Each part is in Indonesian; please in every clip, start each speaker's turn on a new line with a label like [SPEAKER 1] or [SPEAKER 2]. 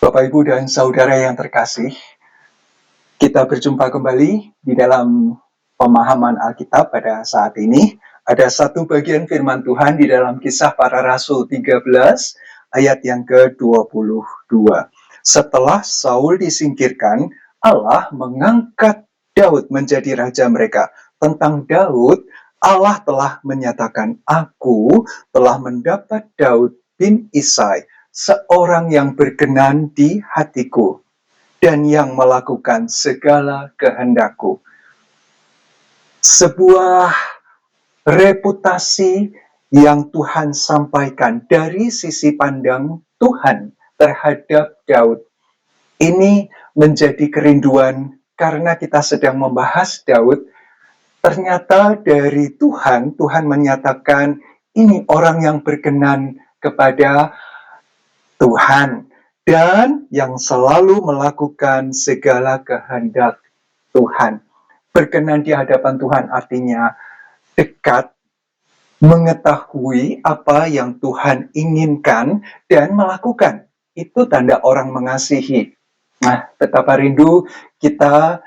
[SPEAKER 1] Bapak, Ibu, dan Saudara yang terkasih, kita berjumpa kembali di dalam pemahaman Alkitab pada saat ini. Ada satu bagian firman Tuhan di dalam Kisah Para Rasul 13, ayat yang ke-22. Setelah Saul disingkirkan, Allah mengangkat Daud menjadi raja mereka. Tentang Daud, Allah telah menyatakan, "Aku telah mendapat Daud bin Isai, seorang yang berkenan di hatiku, dan yang melakukan segala kehendakku." Sebuah reputasi yang Tuhan sampaikan dari sisi pandang Tuhan terhadap Daud. Ini menjadi kerinduan karena kita sedang membahas Daud. Ternyata dari Tuhan menyatakan ini orang yang berkenan kepada Tuhan dan yang selalu melakukan segala kehendak Tuhan. Berkenan di hadapan Tuhan artinya dekat, mengetahui apa yang Tuhan inginkan dan melakukan. Itu tanda orang mengasihi. Nah, betapa rindu kita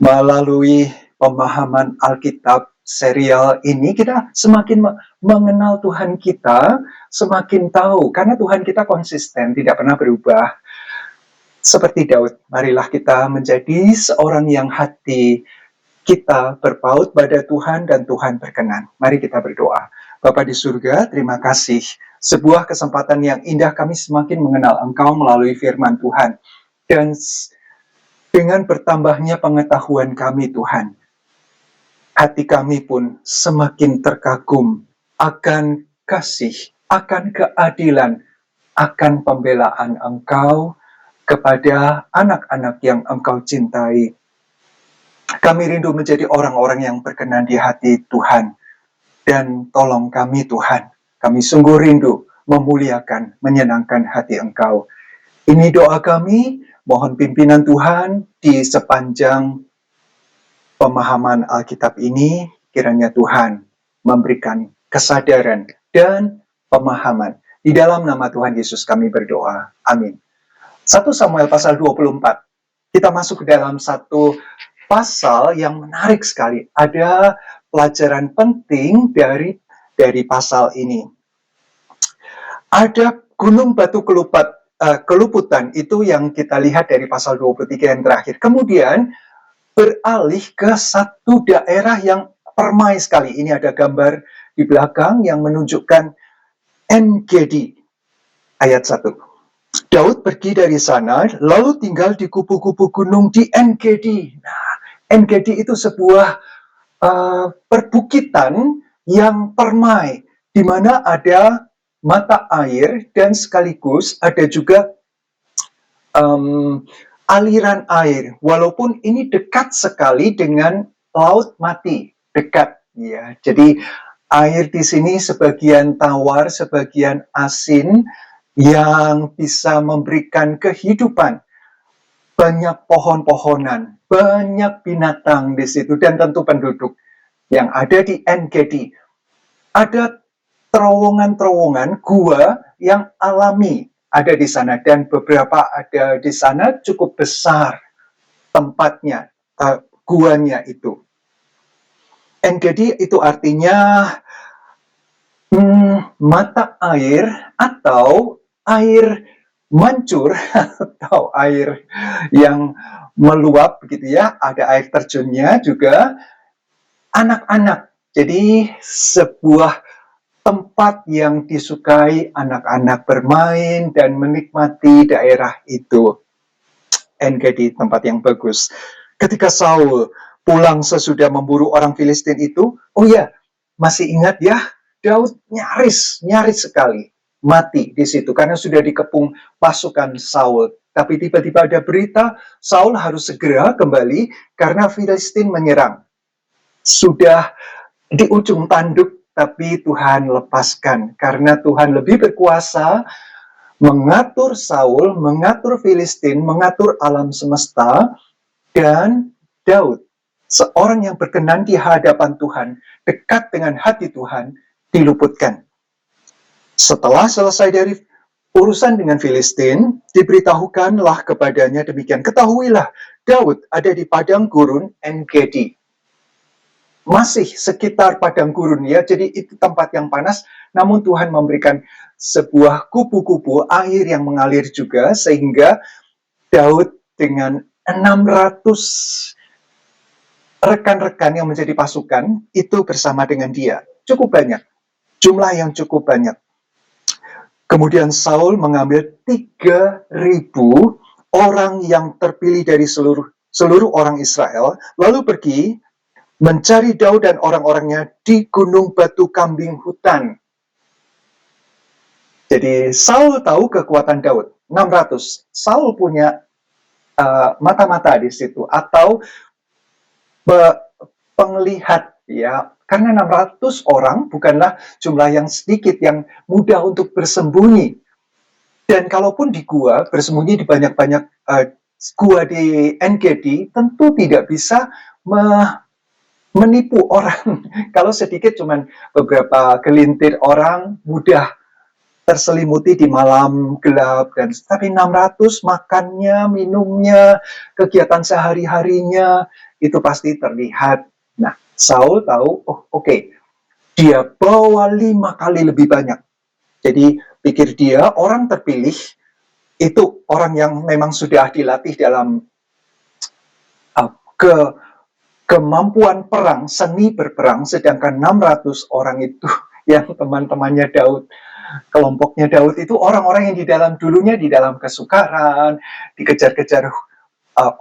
[SPEAKER 1] melalui pemahaman Alkitab serial ini, kita semakin mengenal Tuhan kita, semakin tahu, karena Tuhan kita konsisten, tidak pernah berubah. Seperti Daud, marilah kita menjadi seorang yang hati kita berpaut pada Tuhan dan Tuhan berkenan. Mari kita berdoa. Bapa di surga, terima kasih. Sebuah kesempatan yang indah kami semakin mengenal Engkau melalui firman Tuhan. Dan dengan bertambahnya pengetahuan kami, Tuhan, hati kami pun semakin terkagum akan kasih, akan keadilan, akan pembelaan Engkau kepada anak-anak yang Engkau cintai. Kami rindu menjadi orang-orang yang berkenan di hati Tuhan. Dan tolong kami, Tuhan, kami sungguh rindu memuliakan, menyenangkan hati Engkau. Ini doa kami, mohon pimpinan Tuhan di sepanjang pemahaman Alkitab ini, kiranya Tuhan memberikan kesadaran dan pemahaman. Di dalam nama Tuhan Yesus kami berdoa. Amin. 1 Samuel pasal 24. Kita masuk ke dalam satu pasal yang menarik sekali. Ada pelajaran penting dari pasal ini. Ada gunung batu keluputan itu yang kita lihat dari pasal 23 yang terakhir. Kemudian beralih ke satu daerah yang permai sekali. Ini ada gambar di belakang yang menunjukkan En-Gedi. Ayat 1. Daud pergi dari sana, lalu tinggal di kubu-kubu gunung di En-Gedi. Nah, En-Gedi itu sebuah perbukitan yang permai, di mana ada mata air dan sekaligus ada juga aliran air. Walaupun ini dekat sekali dengan laut mati, dekat ya. Jadi air di sini sebagian tawar, sebagian asin yang bisa memberikan kehidupan. Banyak pohon-pohonan, banyak binatang di situ, dan tentu penduduk yang ada di En-Gedi. Ada terowongan-terowongan gua yang alami ada di sana, dan beberapa ada di sana cukup besar tempatnya, guanya itu. En-Gedi itu artinya mata air atau air mancur atau air yang meluap begitu ya, ada air terjunnya juga, anak-anak. Jadi sebuah tempat yang disukai anak-anak bermain dan menikmati daerah itu. En-Gedi tempat yang bagus. Ketika Saul pulang sesudah memburu orang Filistin itu, oh ya, masih ingat ya, Daud nyaris sekali mati di situ karena sudah dikepung pasukan Saul. Tapi tiba-tiba ada berita Saul harus segera kembali karena Filistin menyerang. Sudah di ujung tanduk, tapi Tuhan lepaskan karena Tuhan lebih berkuasa mengatur Saul, mengatur Filistin, mengatur alam semesta, dan Daud, seorang yang berkenan di hadapan Tuhan, dekat dengan hati Tuhan, diluputkan. Setelah selesai dari urusan dengan Filistin, diberitahukanlah kepadanya demikian, ketahuilah, Daud ada di padang gurun En-Gedi. Masih sekitar padang gurun ya, jadi itu tempat yang panas, namun Tuhan memberikan sebuah kupu-kupu air yang mengalir juga, sehingga Daud dengan 600 rekan-rekan yang menjadi pasukan, itu bersama dengan dia. Cukup banyak, jumlah yang cukup banyak. Kemudian Saul mengambil 3.000 orang yang terpilih dari seluruh orang Israel, lalu pergi mencari Daud dan orang-orangnya di Gunung Batu Kambing Hutan. Jadi Saul tahu kekuatan Daud, 600. Saul punya mata-mata di situ, atau penglihat ya, karena 600 orang bukanlah jumlah yang sedikit, yang mudah untuk bersembunyi. Dan kalaupun di gua, bersembunyi di banyak-banyak gua di En-Gedi, tentu tidak bisa menipu orang. Kalau sedikit, cuman beberapa gelintir orang mudah terselimuti di malam gelap, dan tapi 600 makannya, minumnya, kegiatan sehari-harinya itu pasti terlihat. Nah, Saul tahu, oh oke, dia bawa 5 kali lebih banyak. Jadi pikir dia orang terpilih itu orang yang memang sudah dilatih dalam kemampuan perang, seni berperang, sedangkan 600 orang itu yang teman-temannya Daud, kelompoknya Daud itu orang-orang yang dulunya di dalam kesukaran, dikejar-kejar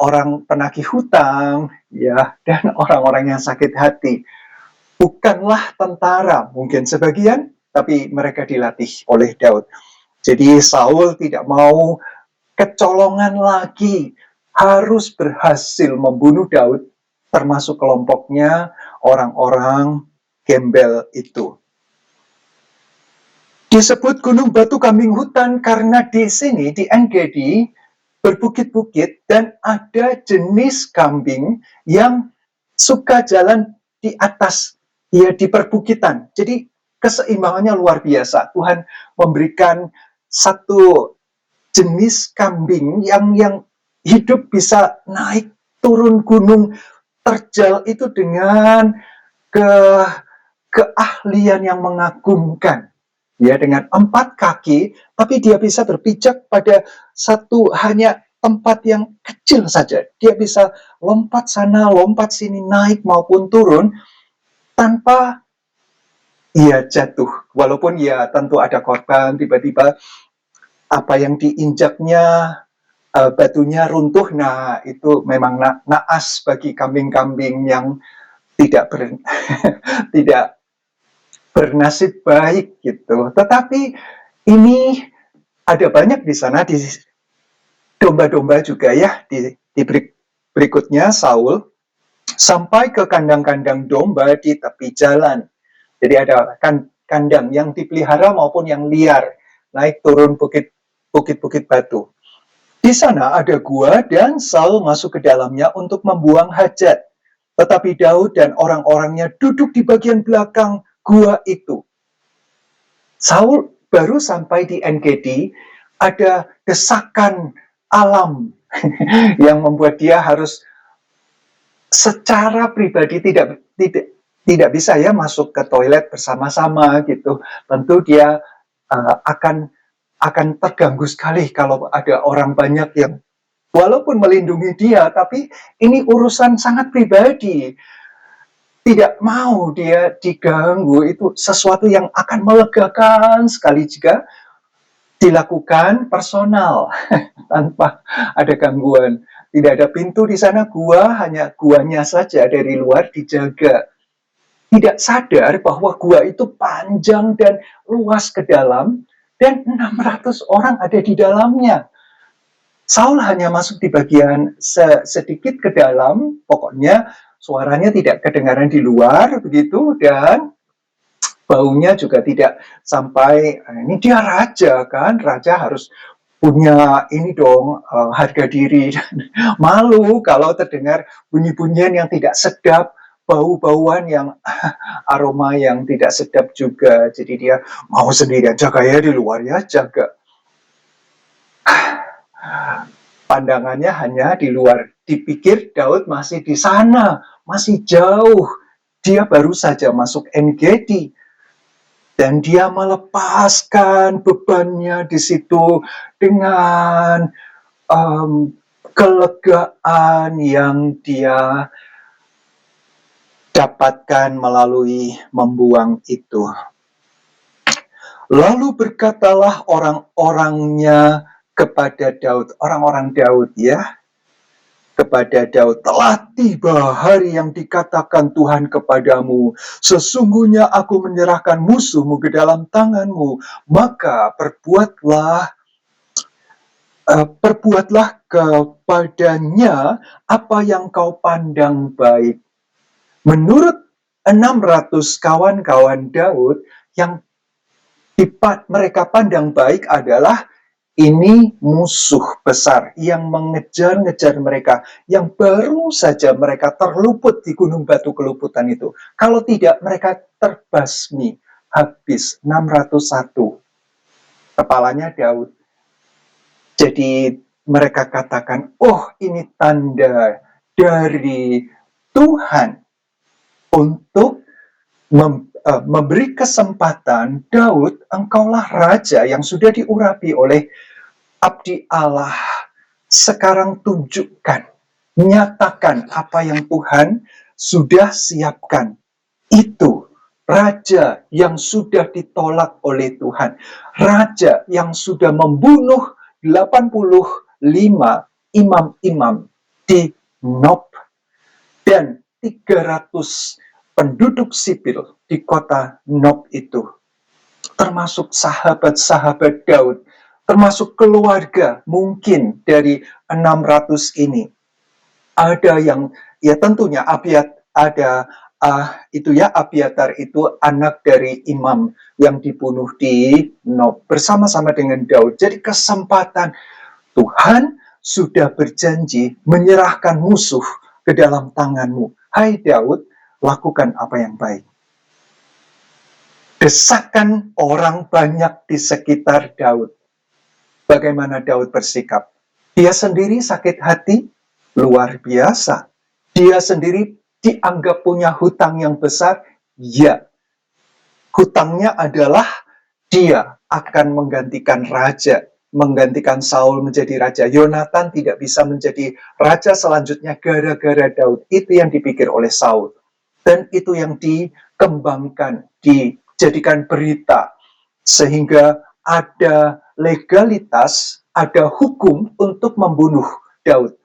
[SPEAKER 1] orang penagih hutang, ya, dan orang-orang yang sakit hati. Bukanlah tentara, mungkin sebagian, tapi mereka dilatih oleh Daud. Jadi Saul tidak mau kecolongan lagi, harus berhasil membunuh Daud, termasuk kelompoknya orang-orang gembel itu. Disebut Gunung Batu Kambing Hutan karena di sini, di En-Gedi, berbukit-bukit dan ada jenis kambing yang suka jalan di atas, ya, di perbukitan. Jadi keseimbangannya luar biasa. Tuhan memberikan satu jenis kambing yang hidup bisa naik turun gunung terjal itu dengan keahlian yang mengagumkan. Ya, dengan 4 kaki, tapi dia bisa berpijak pada satu hanya tempat yang kecil saja. Dia bisa lompat sana, lompat sini, naik maupun turun, tanpa ia jatuh. Walaupun ya tentu ada korban, tiba-tiba apa yang diinjaknya, batunya runtuh. Nah, itu memang naas bagi kambing-kambing yang tidak tidak bernasib baik gitu. Tetapi ini ada banyak di sana, di domba-domba juga ya, di berikutnya Saul sampai ke kandang-kandang domba di tepi jalan. Jadi ada kandang yang dipelihara maupun yang liar, naik turun bukit-bukit batu. Di sana ada gua dan Saul masuk ke dalamnya untuk membuang hajat. Tetapi Daud dan orang-orangnya duduk di bagian belakang gua itu. Saul baru sampai di En-Gedi, ada desakan alam yang membuat dia harus secara pribadi tidak bisa ya masuk ke toilet bersama-sama gitu. Tentu dia akan terganggu sekali kalau ada orang banyak yang walaupun melindungi dia, tapi ini urusan sangat pribadi. Tidak mau dia diganggu, itu sesuatu yang akan melegakan sekali jika dilakukan personal tanpa ada gangguan. Tidak ada pintu di sana, gua hanya guanya saja dari luar dijaga. Tidak sadar bahwa gua itu panjang dan luas ke dalam, dan 600 orang ada di dalamnya. Saul hanya masuk di bagian sedikit ke dalam, pokoknya suaranya tidak kedengaran di luar begitu, dan baunya juga tidak sampai. Ini dia raja kan, raja harus punya ini dong, harga diri. Malu kalau terdengar bunyi-bunyian yang tidak sedap, bau-bauan yang aroma yang tidak sedap juga. Jadi dia mau sendirian, jaga ya di luar ya, jaga. Pandangannya hanya di luar. Dipikir Daud masih di sana, masih jauh. Dia baru saja masuk En-Gedi. Dan dia melepaskan bebannya di situ dengan kelegaan yang dia dapatkan melalui membuang itu. Lalu berkatalah orang-orangnya kepada Daud, orang-orang Daud ya, kepada Daud, telah tiba hari yang dikatakan Tuhan kepadamu, sesungguhnya aku menyerahkan musuhmu ke dalam tanganmu, maka perbuatlah kepadanya apa yang kau pandang baik. Menurut 600 kawan-kawan Daud, yang mereka pandang baik adalah ini musuh besar yang mengejar-ngejar mereka, yang baru saja mereka terluput di gunung batu keluputan itu. Kalau tidak, mereka terbasmi habis 601. Kepalanya Daud. Jadi mereka katakan, oh ini tanda dari Tuhan untuk memberi kesempatan Daud, engkaulah raja yang sudah diurapi oleh abdi Allah. Sekarang tunjukkan, nyatakan apa yang Tuhan sudah siapkan. Itu raja yang sudah ditolak oleh Tuhan. Raja yang sudah membunuh 85 imam-imam di Nob. Dan 300 penduduk sipil di kota Nob itu, termasuk sahabat-sahabat Daud, termasuk keluarga mungkin dari 600 ini. Ada yang, ya tentunya Abiatar itu anak dari imam yang dibunuh di Nob bersama-sama dengan Daud. Jadi kesempatan Tuhan sudah berjanji menyerahkan musuh ke dalam tanganmu. Hai Daud, lakukan apa yang baik. Desakan orang banyak di sekitar Daud. Bagaimana Daud bersikap? Dia sendiri sakit hati, luar biasa. Dia sendiri dianggap punya hutang yang besar, ya. Hutangnya adalah dia akan menggantikan raja, menggantikan Saul menjadi raja. Yonatan tidak bisa menjadi raja selanjutnya gara-gara Daud. Itu yang dipikir oleh Saul. Dan itu yang dikembangkan, dijadikan berita. Sehingga ada legalitas, ada hukum untuk membunuh Daud.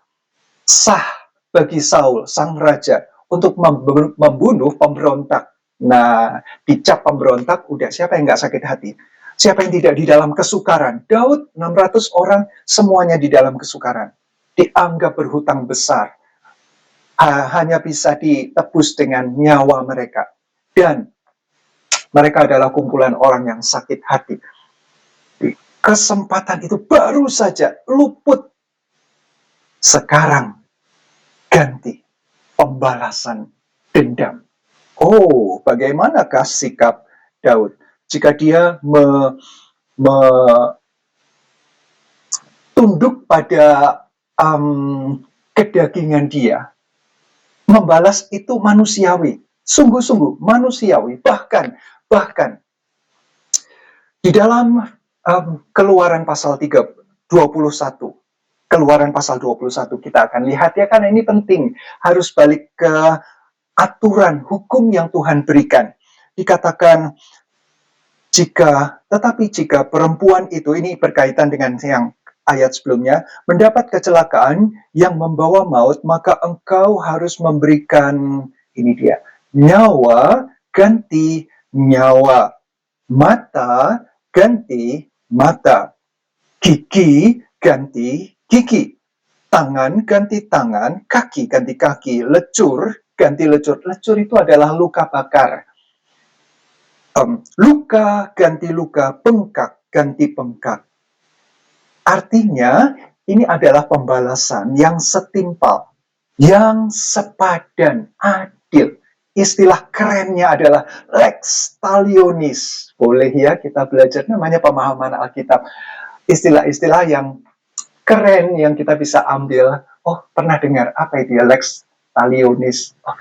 [SPEAKER 1] Sah bagi Saul, sang raja, untuk membunuh pemberontak. Nah, dicap pemberontak, udah siapa yang nggak sakit hati? Siapa yang tidak di dalam kesukaran? Daud, 600 orang, semuanya di dalam kesukaran. Dianggap berhutang besar. Hanya bisa ditebus dengan nyawa mereka. Dan mereka adalah kumpulan orang yang sakit hati. Kesempatan itu baru saja luput. Sekarang ganti pembalasan dendam. Oh, bagaimanakah sikap Daud? Jika dia tunduk pada kedagingan dia, membalas itu manusiawi, sungguh-sungguh manusiawi. Bahkan di dalam Keluaran pasal 21, Keluaran pasal 21 kita akan lihat ya, karena ini penting, harus balik ke aturan hukum yang Tuhan berikan. Dikatakan tetapi jika perempuan itu, ini berkaitan dengan yang ayat sebelumnya, mendapat kecelakaan yang membawa maut, maka engkau harus memberikan, ini dia, nyawa ganti nyawa, mata ganti mata, gigi ganti gigi, tangan ganti tangan, kaki ganti kaki, lecur ganti lecur. Lecur itu adalah luka bakar. Luka ganti luka, bengkak ganti bengkak. Artinya, ini adalah pembalasan yang setimpal, yang sepadan, adil. Istilah kerennya adalah lex talionis. Boleh ya kita belajar, namanya pemahaman Alkitab. Istilah-istilah yang keren yang kita bisa ambil. Oh, pernah dengar apa itu ya, lex talionis? Oh,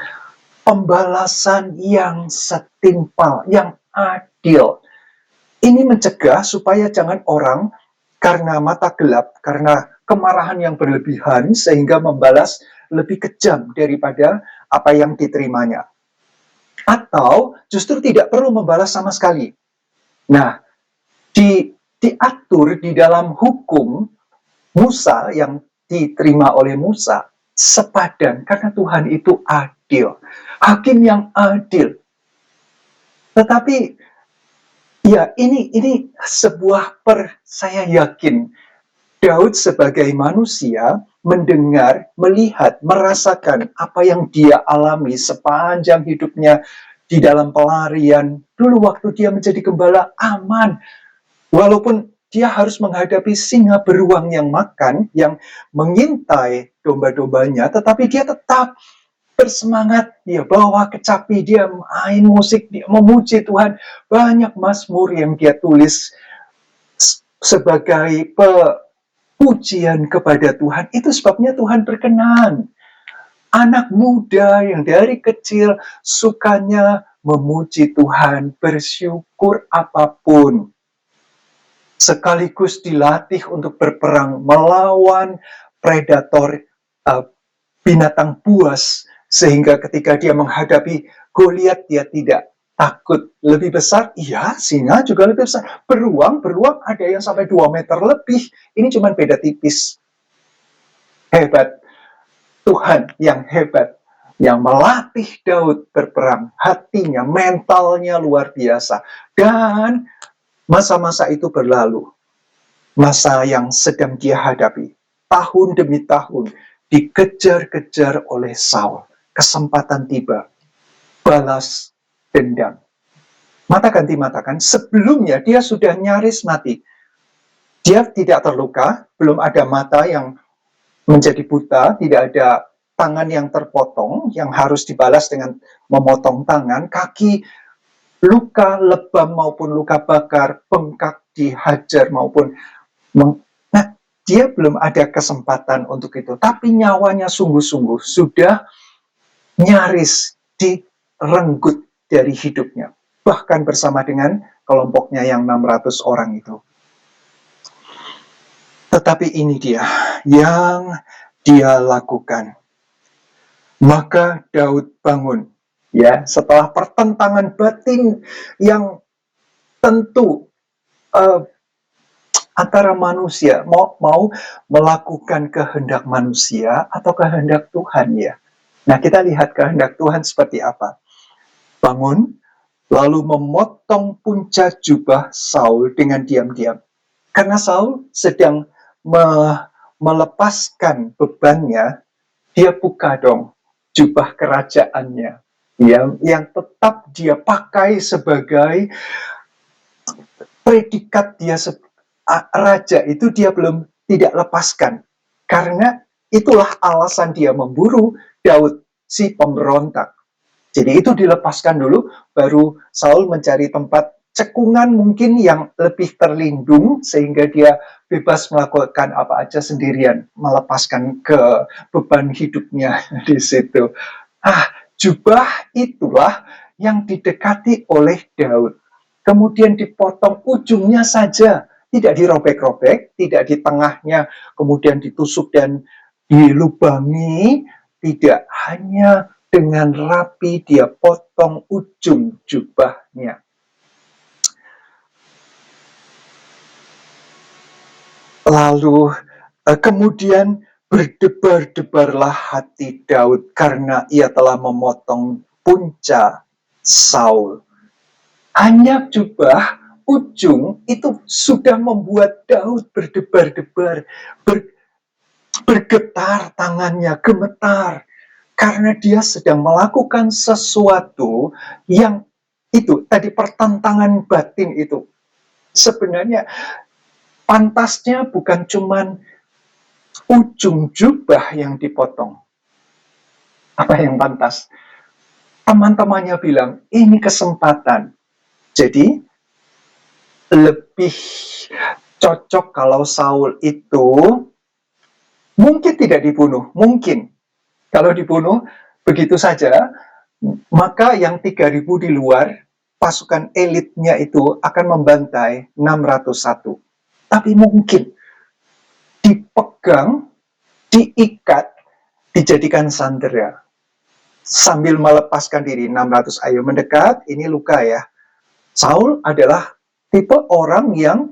[SPEAKER 1] pembalasan yang setimpal, yang adil. Ini mencegah supaya jangan orang karena mata gelap, karena kemarahan yang berlebihan, sehingga membalas lebih kejam daripada apa yang diterimanya. Atau justru tidak perlu membalas sama sekali. Nah, diatur di dalam hukum Musa yang diterima oleh Musa sepadan karena Tuhan itu adil, hakim yang adil. Tetapi ya ini sebuah saya yakin Daud sebagai manusia mendengar, melihat, merasakan apa yang dia alami sepanjang hidupnya di dalam pelarian. Dulu waktu dia menjadi gembala aman, walaupun dia harus menghadapi singa beruang yang makan, yang mengintai domba-dombanya, tetapi dia tetap bersemangat, dia bawa kecapi, dia main musik, dia memuji Tuhan. Banyak mazmur yang dia tulis sebagai pujian kepada Tuhan. Itu sebabnya Tuhan berkenan. Anak muda yang dari kecil sukanya memuji Tuhan, bersyukur apapun. Sekaligus dilatih untuk berperang melawan predator, binatang buas, sehingga ketika dia menghadapi Goliat dia tidak takut. Lebih besar, iya, singa juga lebih besar. Beruang ada yang sampai 2 meter lebih. Ini cuma beda tipis. Hebat. Tuhan yang hebat, yang melatih Daud berperang. Hatinya, mentalnya luar biasa. Dan masa-masa itu berlalu. Masa yang sedang dia hadapi. Tahun demi tahun dikejar-kejar oleh Saul. Kesempatan tiba. Balas dendam. Mata ganti mata kan. Sebelumnya dia sudah nyaris mati. Dia tidak terluka, belum ada mata yang menjadi buta, tidak ada tangan yang terpotong, yang harus dibalas dengan memotong tangan, kaki luka lebam maupun luka bakar, bengkak dihajar maupun nah, dia belum ada kesempatan untuk itu. Tapi nyawanya sungguh-sungguh sudah nyaris direnggut dari hidupnya. Bahkan bersama dengan kelompoknya yang 600 orang itu. Tetapi ini dia yang dia lakukan. Maka Daud bangun, ya, setelah pertentangan batin yang tentu antara manusia mau melakukan kehendak manusia atau kehendak Tuhan, ya. Nah, kita lihat kehendak Tuhan seperti apa. Bangun, lalu memotong punca jubah Saul dengan diam-diam. Karena Saul sedang melepaskan bebannya, dia buka dong jubah kerajaannya, yang tetap dia pakai sebagai predikat dia raja, itu dia belum tidak lepaskan. Karena itulah alasan dia memburu Daud, si pemberontak. Jadi itu dilepaskan dulu, baru Saul mencari tempat cekungan mungkin yang lebih terlindung, sehingga dia bebas melakukan apa aja sendirian, melepaskan ke beban hidupnya di situ. Jubah itulah yang didekati oleh Daud. Kemudian dipotong ujungnya saja, tidak dirobek-robek, tidak di tengahnya, kemudian ditusuk dan dilubangi, tidak, hanya dengan rapi dia potong ujung jubahnya. Lalu kemudian berdebar-debarlah hati Daud karena ia telah memotong punca Saul. Hanya jubah ujung itu sudah membuat Daud berdebar-debar, bergetar tangannya, gemetar. Karena dia sedang melakukan sesuatu yang itu, tadi pertentangan batin itu. Sebenarnya pantasnya bukan cuman ujung jubah yang dipotong. Apa yang pantas? Teman-temannya bilang, ini kesempatan. Jadi, lebih cocok kalau Saul itu Mungkin tidak dibunuh, mungkin. Kalau dibunuh begitu saja, maka yang 3.000 di luar, pasukan elitnya itu akan membantai 601. Tapi mungkin dipegang, diikat, dijadikan sandera. Sambil melepaskan diri, 600 ayo mendekat, ini luka ya. Saul adalah tipe orang yang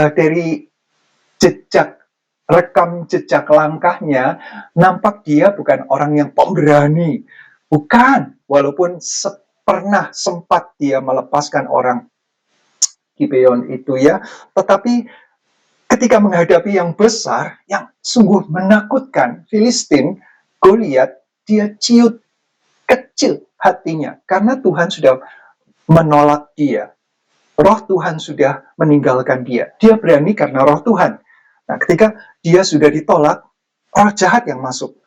[SPEAKER 1] dari jejak rekam jejak langkahnya, nampak dia bukan orang yang pemberani. Bukan, walaupun pernah sempat dia melepaskan orang Gibeon itu ya, tetapi ketika menghadapi yang besar, yang sungguh menakutkan, Filistin, Goliat, dia ciut kecil hatinya, karena Tuhan sudah menolak dia. Roh Tuhan sudah meninggalkan dia. Dia berani karena roh Tuhan. Nah, ketika dia sudah ditolak, roh jahat yang masuk.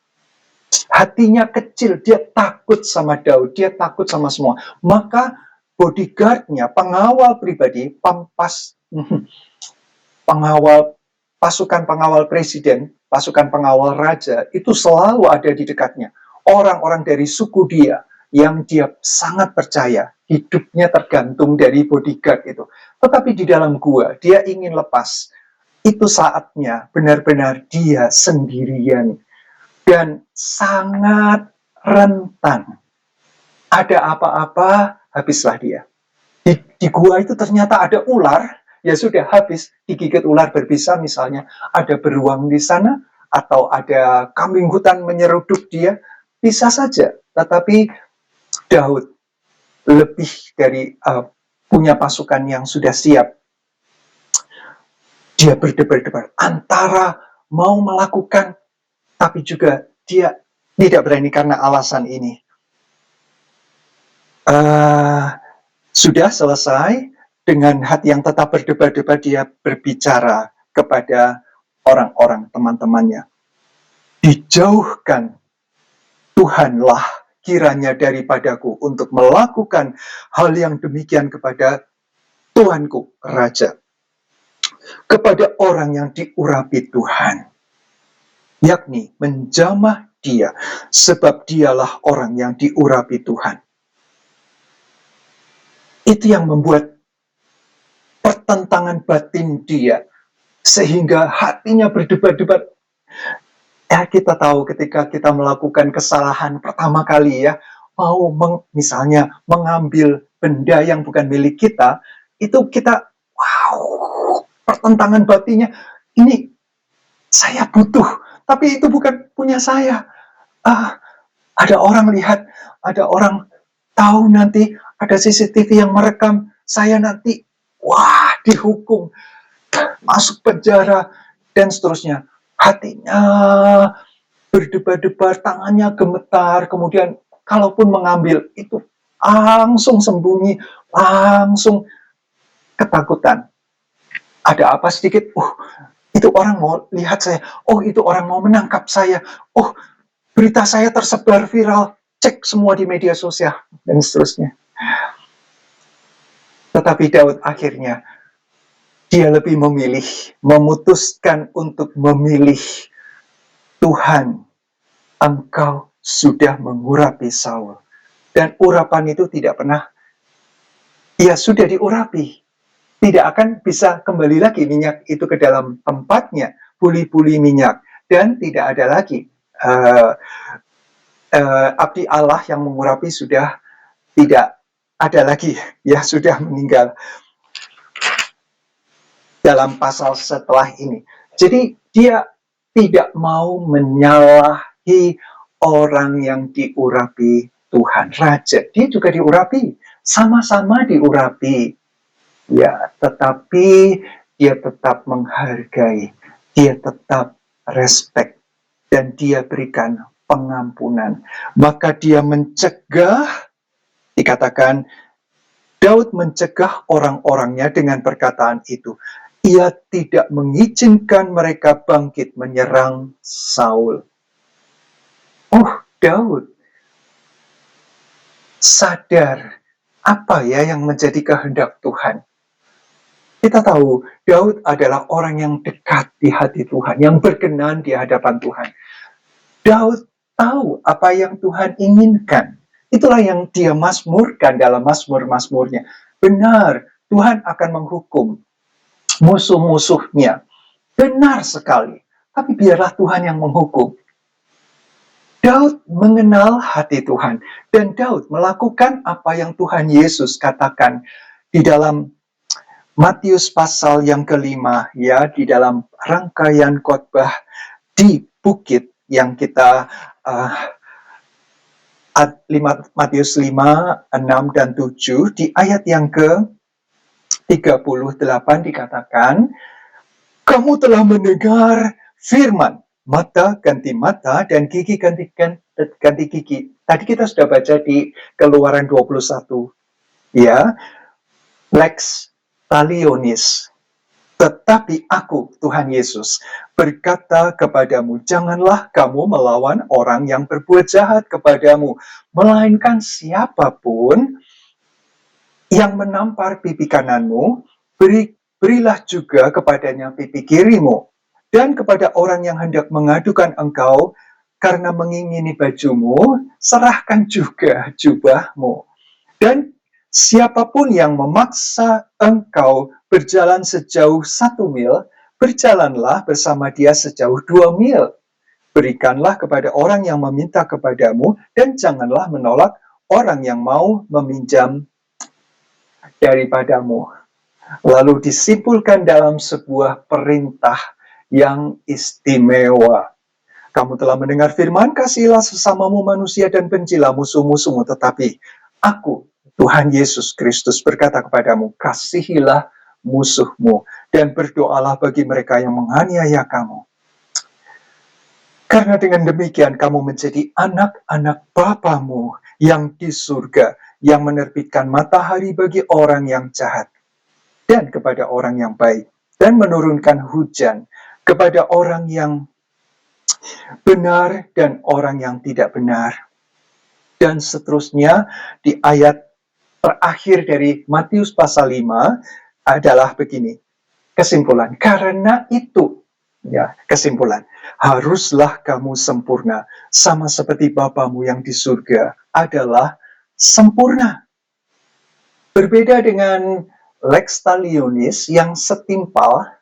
[SPEAKER 1] Hatinya kecil, dia takut sama Daud, dia takut sama semua. Maka bodyguardnya, pengawal pribadi, pengawal, pasukan pengawal presiden, pasukan pengawal raja, itu selalu ada di dekatnya. Orang-orang dari suku dia, yang dia sangat percaya, hidupnya tergantung dari bodyguard itu. Tetapi di dalam gua, dia ingin lepas. Itu saatnya benar-benar dia sendirian. Dan sangat rentan. Ada apa-apa, habislah dia. Di gua itu ternyata ada ular, ya sudah habis, digigit ular berbisa misalnya, ada beruang di sana, atau ada kambing hutan menyeruduk dia, bisa saja. Tetapi Daud lebih dari punya pasukan yang sudah siap. Dia berdebar-debar antara mau melakukan, tapi juga dia tidak berani karena alasan ini. Sudah selesai, dengan hati yang tetap berdebar-debar dia berbicara kepada orang-orang teman-temannya. Dijauhkan Tuhanlah kiranya daripadaku untuk melakukan hal yang demikian kepada Tuanku Raja. Kepada orang yang diurapi Tuhan, yakni menjamah dia, sebab dialah orang yang diurapi Tuhan. Itu yang membuat pertentangan batin dia, sehingga hatinya berdebar-debar. Ya, kita tahu ketika kita melakukan kesalahan pertama kali ya, mau misalnya mengambil benda yang bukan milik kita, itu kita, wow, pertentangan batinnya, ini saya butuh, tapi itu bukan punya saya. Ada orang lihat, ada orang tahu nanti, ada CCTV yang merekam, saya nanti, wah, dihukum, masuk penjara, dan seterusnya. Hatinya berdebar-debar, tangannya gemetar, kemudian kalaupun mengambil, itu langsung sembunyi, langsung ketakutan. Ada apa sedikit, itu orang mau lihat saya, itu orang mau menangkap saya, berita saya tersebar viral, cek semua di media sosial, dan seterusnya. Tetapi Daud akhirnya, dia lebih memilih, memutuskan untuk memilih Tuhan, engkau sudah mengurapi Saul. Dan urapan itu tidak pernah, ya sudah diurapi. Tidak akan bisa kembali lagi minyak itu ke dalam tempatnya, puli-puli minyak. Dan tidak ada lagi abdi Allah yang mengurapi sudah tidak ada lagi, ya sudah meninggal dalam pasal setelah ini. Jadi dia tidak mau menyalahi orang yang diurapi Tuhan. Raja, dia juga diurapi, sama-sama diurapi. Ya, tetapi dia tetap menghargai, dia tetap respect, dan dia berikan pengampunan. Maka dia mencegah, dikatakan Daud mencegah orang-orangnya dengan perkataan itu. Ia tidak mengizinkan mereka bangkit menyerang Saul. Daud sadar apa ya yang menjadi kehendak Tuhan. Kita tahu Daud adalah orang yang dekat di hati Tuhan, yang berkenan di hadapan Tuhan. Daud tahu apa yang Tuhan inginkan. Itulah yang dia mazmurkan dalam mazmur-mazmurnya. Benar, Tuhan akan menghukum musuh-musuhnya. Benar sekali. Tapi biarlah Tuhan yang menghukum. Daud mengenal hati Tuhan. Dan Daud melakukan apa yang Tuhan Yesus katakan di dalam Matius pasal yang kelima, ya, di dalam rangkaian khotbah di bukit yang kita Matius 5, 6, dan 7, di ayat yang ke-38 dikatakan, kamu telah mendengar firman, mata ganti mata dan gigi ganti gigi. Tadi kita sudah baca di Keluaran 21, ya, lex talionis. Tetapi aku, Tuhan Yesus, berkata kepadamu, janganlah kamu melawan orang yang berbuat jahat kepadamu, melainkan siapapun yang menampar pipi kananmu, berilah juga kepadanya pipi kirimu. Dan kepada orang yang hendak mengadukan engkau karena mengingini bajumu, serahkan juga jubahmu. Dan siapapun yang memaksa engkau berjalan sejauh 1 mil, berjalanlah bersama dia sejauh 2 mil. Berikanlah kepada orang yang meminta kepadamu, dan janganlah menolak orang yang mau meminjam daripadamu. Lalu disimpulkan dalam sebuah perintah yang istimewa. Kamu telah mendengar firman, kasihilah sesamamu manusia dan bencilah musuh-musuhmu. Tetapi aku, Tuhan Yesus Kristus, berkata kepadamu, kasihilah musuhmu dan berdoalah bagi mereka yang menganiaya kamu. Karena dengan demikian kamu menjadi anak-anak Bapamu yang di surga, yang menerbitkan matahari bagi orang yang jahat dan kepada orang yang baik, dan menurunkan hujan kepada orang yang benar dan orang yang tidak benar. Dan seterusnya di ayat terakhir dari Matius pasal 5 adalah begini. Kesimpulan, karena itu, ya, kesimpulan, haruslah kamu sempurna, sama seperti Bapamu yang di surga adalah sempurna. Berbeda dengan lex talionis yang setimpal,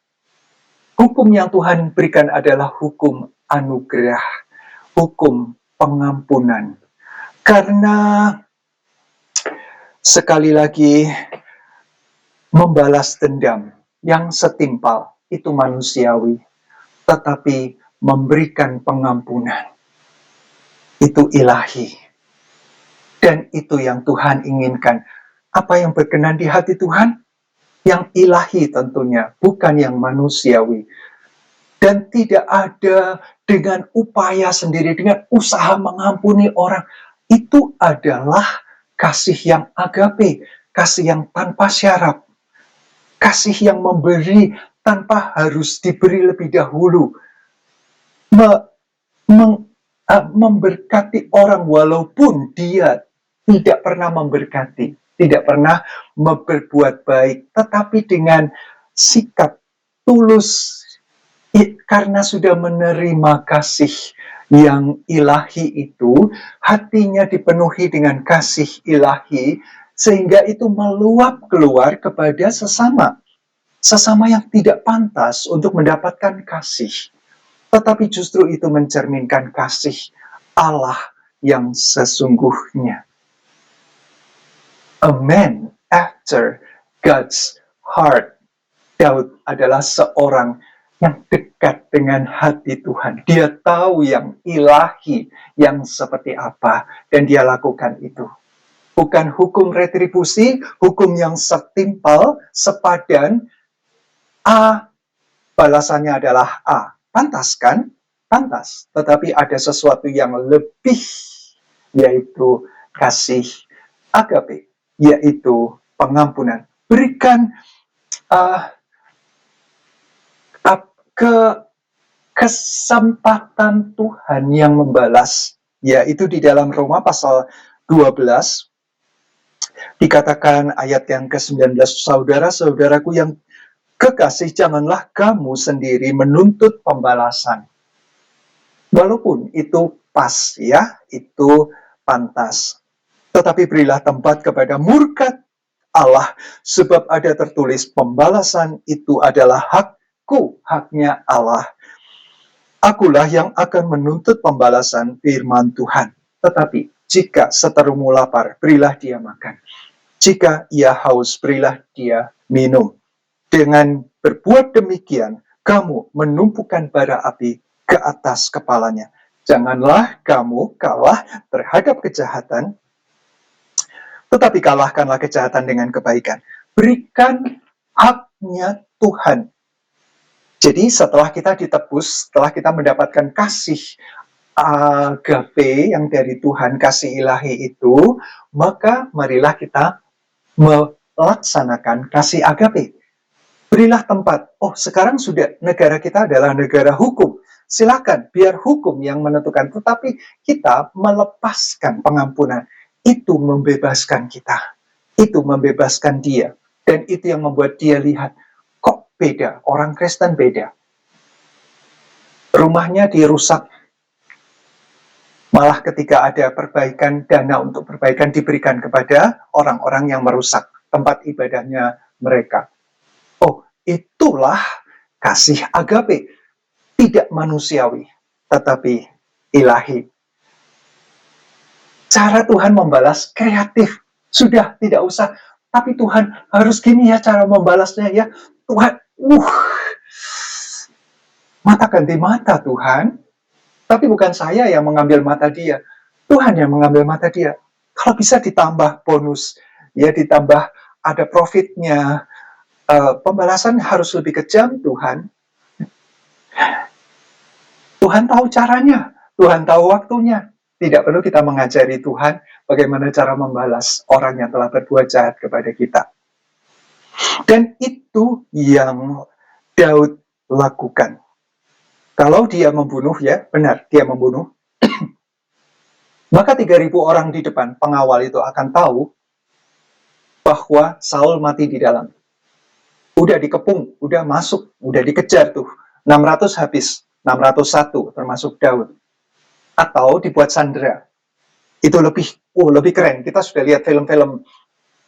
[SPEAKER 1] hukum yang Tuhan berikan adalah hukum anugerah, hukum pengampunan. Karena sekali lagi membalas dendam yang setimpal itu manusiawi, tetapi memberikan pengampunan itu ilahi. Dan itu yang Tuhan inginkan. Apa yang berkenan di hati Tuhan? Yang ilahi tentunya, bukan yang manusiawi. Dan tidak ada dengan upaya sendiri, dengan usaha mengampuni orang. Itu adalah kasih yang agape, kasih yang tanpa syarat, kasih yang memberi tanpa harus diberi lebih dahulu, memberkati orang walaupun dia tidak pernah memberkati, tidak pernah berbuat baik, tetapi dengan sikap tulus, karena sudah menerima kasih yang ilahi itu, hatinya dipenuhi dengan kasih ilahi, sehingga itu meluap keluar kepada sesama yang tidak pantas untuk mendapatkan kasih. Tetapi justru itu mencerminkan kasih Allah yang sesungguhnya. A man after God's heart. Daud adalah seorang yang dekat dengan hati Tuhan. Dia tahu yang ilahi, yang seperti apa, dan dia lakukan itu. Bukan hukum retribusi, hukum yang setimpal, sepadan, A, balasannya adalah A. Pantas kan? Pantas. Tetapi ada sesuatu yang lebih, yaitu kasih agape, yaitu pengampunan. Berikan kesempatan Tuhan yang membalas, yaitu di dalam Roma pasal 12 dikatakan ayat yang ke-19, saudara-saudaraku yang Kekasih, janganlah kamu sendiri menuntut pembalasan. Walaupun itu pas ya, itu pantas. Tetapi berilah tempat kepada murka Allah, sebab ada tertulis pembalasan itu adalah hakku, haknya Allah. Akulah yang akan menuntut pembalasan, firman Tuhan. Tetapi jika seterumu lapar, berilah dia makan. Jika ia haus, berilah dia minum. Dengan berbuat demikian, kamu menumpukan bara api ke atas kepalanya. Janganlah kamu kalah terhadap kejahatan, tetapi kalahkanlah kejahatan dengan kebaikan. Berikan haknya Tuhan. Jadi setelah kita ditebus, setelah kita mendapatkan kasih agape yang dari Tuhan, kasih ilahi itu, maka marilah kita melaksanakan kasih agape. Berilah tempat. Oh, sekarang sudah negara kita adalah negara hukum. Silakan, biar hukum yang menentukan. Tetapi kita melepaskan pengampunan. Itu membebaskan kita. Itu membebaskan dia. Dan itu yang membuat dia lihat, kok beda, orang Kristen beda. Rumahnya dirusak. Malah ketika ada perbaikan, dana untuk perbaikan diberikan kepada orang-orang yang merusak tempat ibadahnya mereka. Oh, itulah kasih agape. Tidak manusiawi, tetapi ilahi. Cara Tuhan membalas kreatif. Sudah, tidak usah. Tapi Tuhan harus gini ya cara membalasnya ya. Tuhan, mata ganti mata Tuhan. Tapi bukan saya yang mengambil mata dia. Tuhan yang mengambil mata dia. Kalau bisa ditambah bonus, ya ditambah ada profitnya. Pembalasan harus lebih kejam Tuhan. Tuhan tahu caranya. Tuhan tahu waktunya. Tidak perlu kita mengajari Tuhan bagaimana cara membalas orang yang telah berbuat jahat kepada kita. Dan itu yang Daud lakukan. Kalau dia membunuh, ya benar, dia membunuh. Maka 3.000 orang di depan pengawal itu akan tahu bahwa Saul mati di dalam. Udah dikepung, udah masuk, udah dikejar tuh. 600 habis, 601 termasuk Daud. Atau dibuat sandera. Itu lebih keren. Kita sudah lihat film-film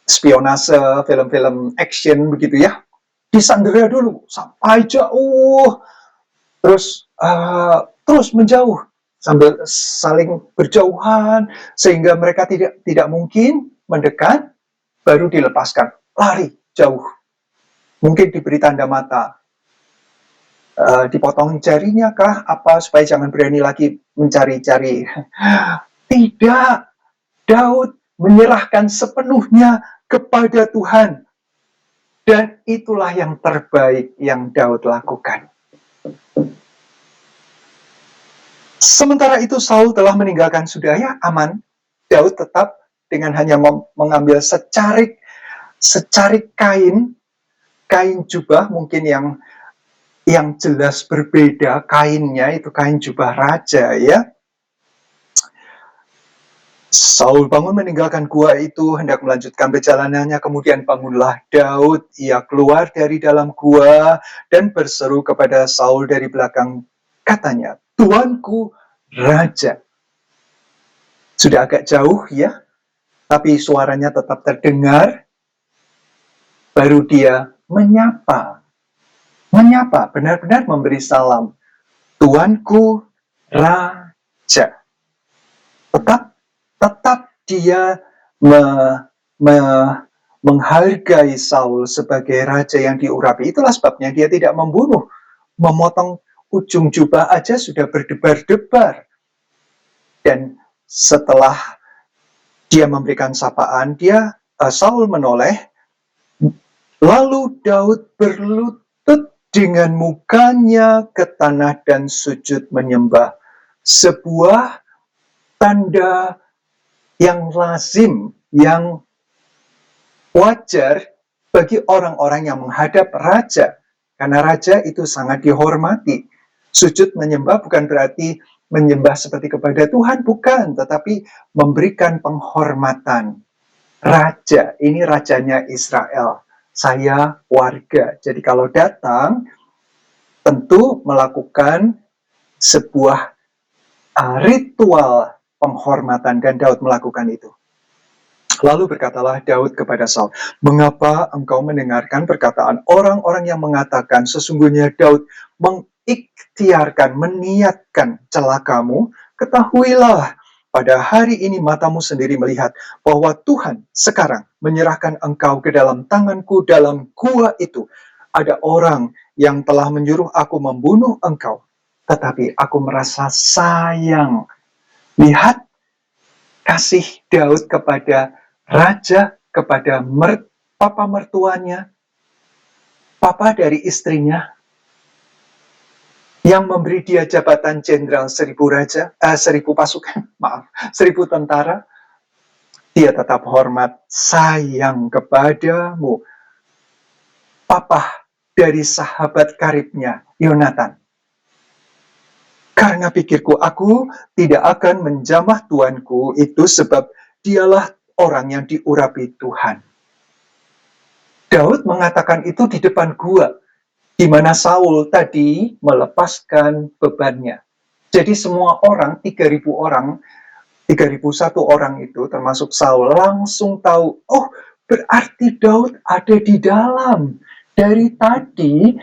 [SPEAKER 1] spionase, film-film action begitu ya. Disandera dulu sampai jauh, terus menjauh sambil saling berjauhan sehingga mereka tidak mungkin mendekat, baru dilepaskan, lari jauh. Mungkin diberi tanda mata, dipotong jarinya kah apa supaya jangan berani lagi mencari-cari. Tidak, Daud menyerahkan sepenuhnya kepada Tuhan, dan itulah yang terbaik yang Daud lakukan. Sementara itu Saul telah meninggalkan sudah ya aman. Daud tetap dengan hanya mengambil secarik kain jubah mungkin yang jelas berbeda kainnya, itu kain jubah raja ya. Saul bangun meninggalkan gua itu, hendak melanjutkan perjalanannya, kemudian bangunlah Daud, ia keluar dari dalam gua dan berseru kepada Saul dari belakang, katanya, Tuanku Raja. Sudah agak jauh ya, tapi suaranya tetap terdengar. Baru dia menyapa, benar-benar memberi salam. Tuanku Raja. Tetap dia menghargai Saul sebagai raja yang diurapi. Itulah sebabnya dia tidak membunuh. Memotong ujung jubah aja sudah berdebar-debar. Dan setelah dia memberikan sapaan, Saul menoleh. Lalu Daud berlutut dengan mukanya ke tanah dan sujud menyembah. Sebuah tanda yang lazim, yang wajar bagi orang-orang yang menghadap raja. Karena raja itu sangat dihormati. Sujud menyembah bukan berarti menyembah seperti kepada Tuhan, bukan. Tetapi memberikan penghormatan. Raja, ini rajanya Israel. saya warga. Jadi kalau datang, tentu melakukan sebuah ritual penghormatan, dan Daud melakukan itu. Lalu berkatalah Daud kepada Saul, "Mengapa engkau mendengarkan perkataan orang-orang yang mengatakan sesungguhnya Daud mengikhtiarkan, meniatkan celakamu? Ketahuilah, pada hari ini matamu sendiri melihat bahwa Tuhan sekarang menyerahkan engkau ke dalam tanganku dalam gua itu. Ada orang yang telah menyuruh aku membunuh engkau, tetapi aku merasa sayang." Lihat kasih Daud kepada raja, kepada papa mertuanya, papa dari istrinya, yang memberi dia jabatan jenderal 1000 pasukan, maaf, 1000 tentara. Dia tetap hormat, sayang kepadamu, papa dari sahabat karibnya, Yonatan. Karena pikirku, aku tidak akan menjamah tuanku itu, sebab dialah orang yang diurapi Tuhan. Daud mengatakan itu di depan gua, di mana Saul tadi melepaskan bebannya. Jadi semua orang, 3000 orang, 3001 orang itu, termasuk Saul, langsung tahu, oh berarti Daud ada di dalam. Dari tadi,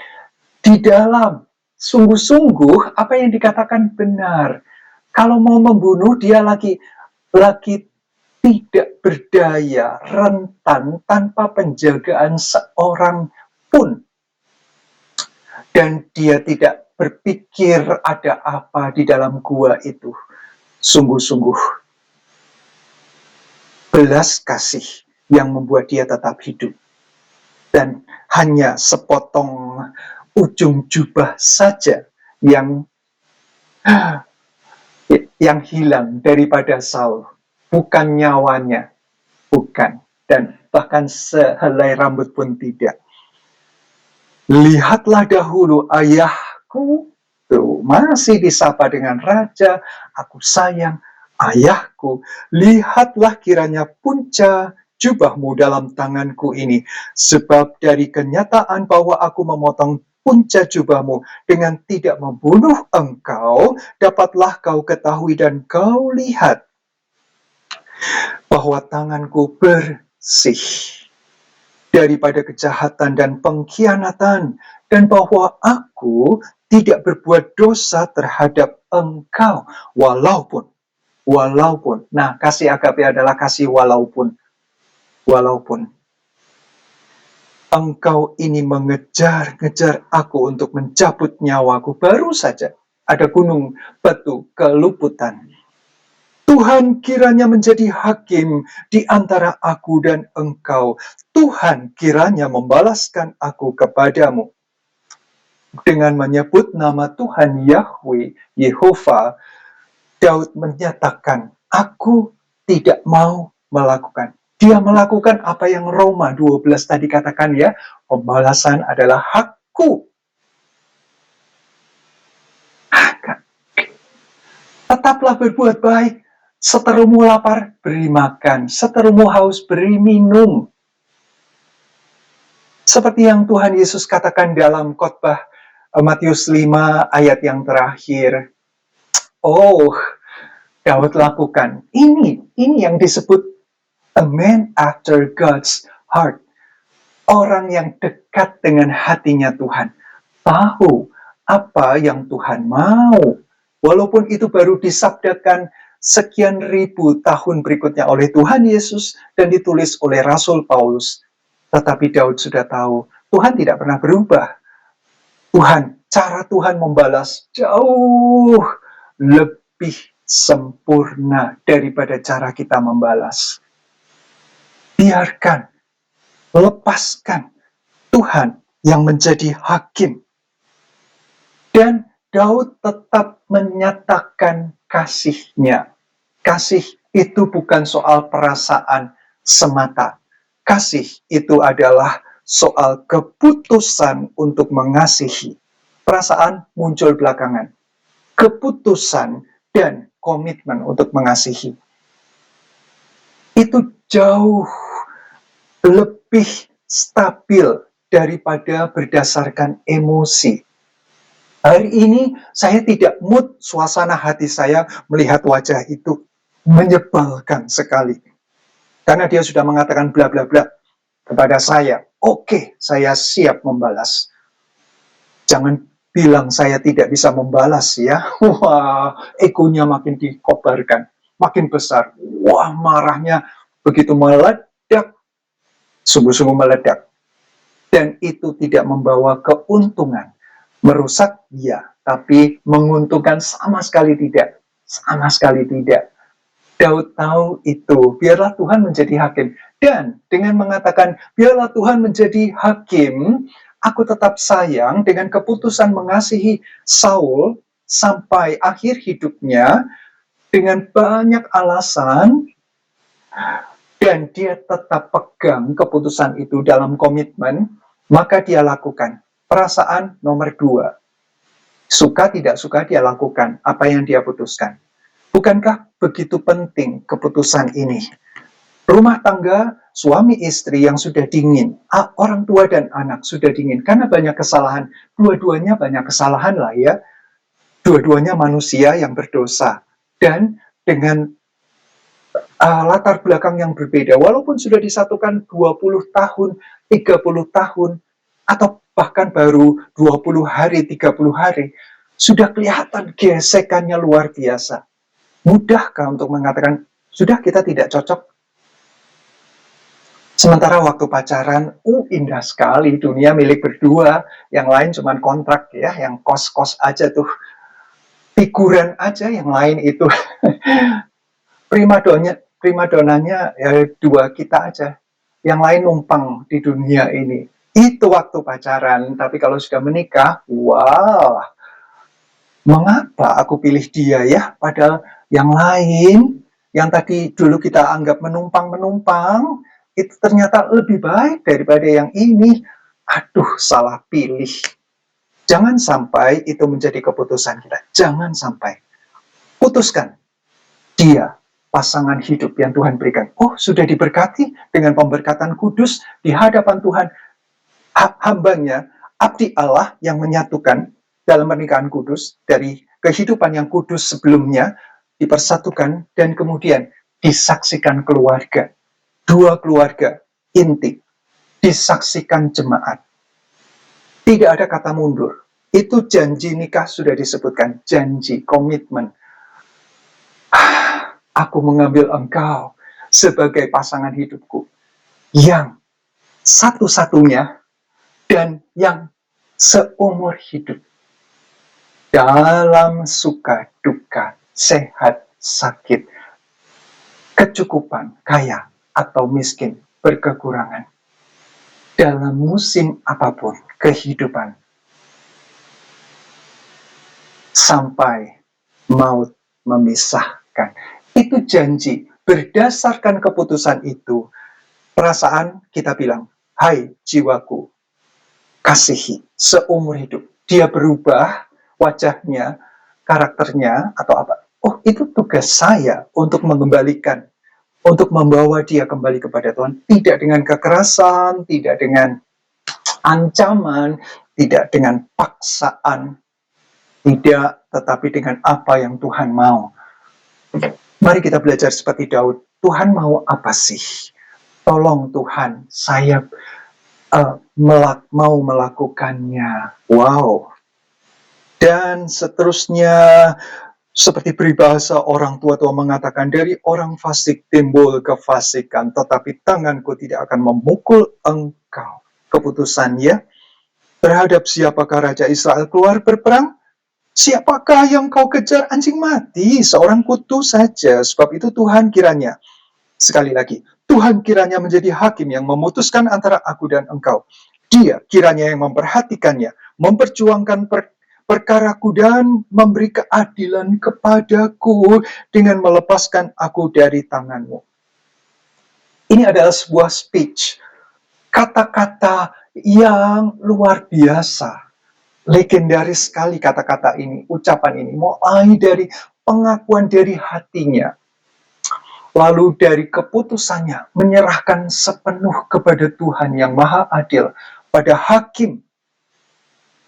[SPEAKER 1] di dalam. Sungguh-sungguh apa yang dikatakan benar. Kalau mau membunuh, dia lagi tidak berdaya, rentan, tanpa penjagaan seorang pun. Dan dia tidak berpikir ada apa di dalam gua itu. Sungguh-sungguh belas kasih yang membuat dia tetap hidup. Dan hanya sepotong ujung jubah saja yang hilang daripada Saul. Bukan nyawanya, bukan. Dan bahkan sehelai rambut pun tidak. Lihatlah dahulu ayahku, tuh, masih disapa dengan raja, aku sayang ayahku. Lihatlah kiranya punca jubahmu dalam tanganku ini, sebab dari kenyataan bahwa aku memotong punca jubahmu dengan tidak membunuh engkau, dapatlah kau ketahui dan kau lihat bahwa tanganku bersih daripada kejahatan dan pengkhianatan, dan bahwa aku tidak berbuat dosa terhadap engkau, walaupun, nah kasih agape adalah kasih walaupun engkau ini mengejar-ngejar aku untuk mencabut nyawaku. Baru saja ada gunung batu keluputan. Tuhan kiranya menjadi hakim di antara aku dan engkau. Tuhan kiranya membalaskan aku kepadamu. Dengan menyebut nama Tuhan Yahweh, Yehova, Daud menyatakan, aku tidak mau melakukan. Dia melakukan apa yang Roma 12 tadi katakan, ya, pembalasan adalah hakku. Tetaplah berbuat baik. Seterumu lapar, beri makan. Seterumu haus, beri minum. Seperti yang Tuhan Yesus katakan dalam khotbah Matius 5 ayat yang terakhir. Oh, Daud lakukan. Ini yang disebut a man after God's heart. Orang yang dekat dengan hatinya Tuhan. Tahu apa yang Tuhan mau. Walaupun itu baru disabdakan sekian ribu tahun berikutnya oleh Tuhan Yesus dan ditulis oleh Rasul Paulus. Tetapi Daud sudah tahu, Tuhan tidak pernah berubah. Cara Tuhan membalas jauh lebih sempurna daripada cara kita membalas. Biarkan, lepaskan Tuhan yang menjadi hakim. Dan Daud tetap menyatakan kasihnya. Kasih itu bukan soal perasaan semata. Kasih itu adalah soal keputusan untuk mengasihi. Perasaan muncul belakangan. Keputusan dan komitmen untuk mengasihi. Itu jauh lebih stabil daripada berdasarkan emosi. Hari ini saya tidak mood suasana hati saya melihat wajah itu menyebalkan sekali. Karena dia sudah mengatakan bla bla bla kepada saya. Oke, saya siap membalas. Jangan bilang saya tidak bisa membalas ya. Wah, egonya makin dikobarkan, makin besar. Wah, marahnya begitu meledak, sungguh-sungguh meledak. Dan itu tidak membawa keuntungan. Merusak, ya, tapi menguntungkan sama sekali tidak. Sama sekali tidak. Daud tahu itu, biarlah Tuhan menjadi hakim. Dan dengan mengatakan, biarlah Tuhan menjadi hakim, aku tetap sayang dengan keputusan mengasihi Saul sampai akhir hidupnya dengan banyak alasan, dan dia tetap pegang keputusan itu dalam komitmen, maka dia lakukan. Perasaan nomor 2. Suka tidak suka dia lakukan apa yang dia putuskan. Bukankah begitu penting keputusan ini? Rumah tangga suami istri yang sudah dingin, orang tua dan anak sudah dingin, karena banyak kesalahan. Dua-duanya banyak kesalahan lah ya. Dua-duanya manusia yang berdosa. Dan dengan latar belakang yang berbeda, walaupun sudah disatukan 20 tahun, 30 tahun, atau bahkan baru 20 hari, 30 hari, sudah kelihatan gesekannya luar biasa. Mudahkah untuk mengatakan, sudah kita tidak cocok? Sementara waktu pacaran, indah sekali, dunia milik berdua, yang lain cuma kontrak ya, yang kos-kos aja tuh, figuran aja, yang lain itu primadonanya ya, dua kita aja, yang lain numpang di dunia ini. Itu waktu pacaran, tapi kalau sudah menikah, wow, mengapa aku pilih dia ya, padahal yang lain, yang tadi dulu kita anggap menumpang-menumpang, itu ternyata lebih baik daripada yang ini. Aduh, salah pilih. Jangan sampai itu menjadi keputusan kita. Jangan sampai. Putuskan. Dia pasangan hidup yang Tuhan berikan. Oh, sudah diberkati dengan pemberkatan kudus di hadapan Tuhan. Hambanya, abdi Allah yang menyatukan dalam pernikahan kudus, dari kehidupan yang kudus sebelumnya, dipersatukan dan kemudian disaksikan keluarga. Dua keluarga inti, disaksikan jemaat. Tidak ada kata mundur. Itu janji nikah sudah disebutkan, janji, komitmen. Aku mengambil engkau sebagai pasangan hidupku yang satu-satunya dan yang seumur hidup. Dalam suka duka, sehat, sakit, kecukupan, kaya, atau miskin, berkekurangan. Dalam musim apapun kehidupan, sampai maut memisahkan. Itu janji. Berdasarkan keputusan itu, perasaan kita bilang, hai jiwaku, kasihi seumur hidup. Dia berubah wajahnya, karakternya, atau apa. Oh, itu tugas saya untuk mengembalikan, untuk membawa dia kembali kepada Tuhan. Tidak dengan kekerasan, tidak dengan ancaman, tidak dengan paksaan, tidak, tetapi dengan apa yang Tuhan mau. Mari kita belajar seperti Daud. Tuhan mau apa sih? Tolong Tuhan, saya mau melakukannya. Wow. Dan seterusnya, seperti peribahasa orang tua-tua mengatakan, dari orang fasik timbul kefasikan, tetapi tanganku tidak akan memukul engkau. Keputusannya, terhadap siapakah Raja Israel keluar berperang? Siapakah yang kau kejar? Anjing mati, seorang kutu saja. Sebab itu Tuhan kiranya, sekali lagi, Tuhan kiranya menjadi hakim yang memutuskan antara aku dan engkau. Dia kiranya yang memperhatikannya, memperjuangkan perkaraku dan memberi keadilan kepadaku dengan melepaskan aku dari tanganmu. Ini adalah sebuah speech, kata-kata yang luar biasa. Legendaris sekali kata-kata ini, ucapan ini, mulai dari pengakuan dari hatinya. lalu dari keputusannya menyerahkan sepenuh kepada Tuhan yang Maha Adil, pada hakim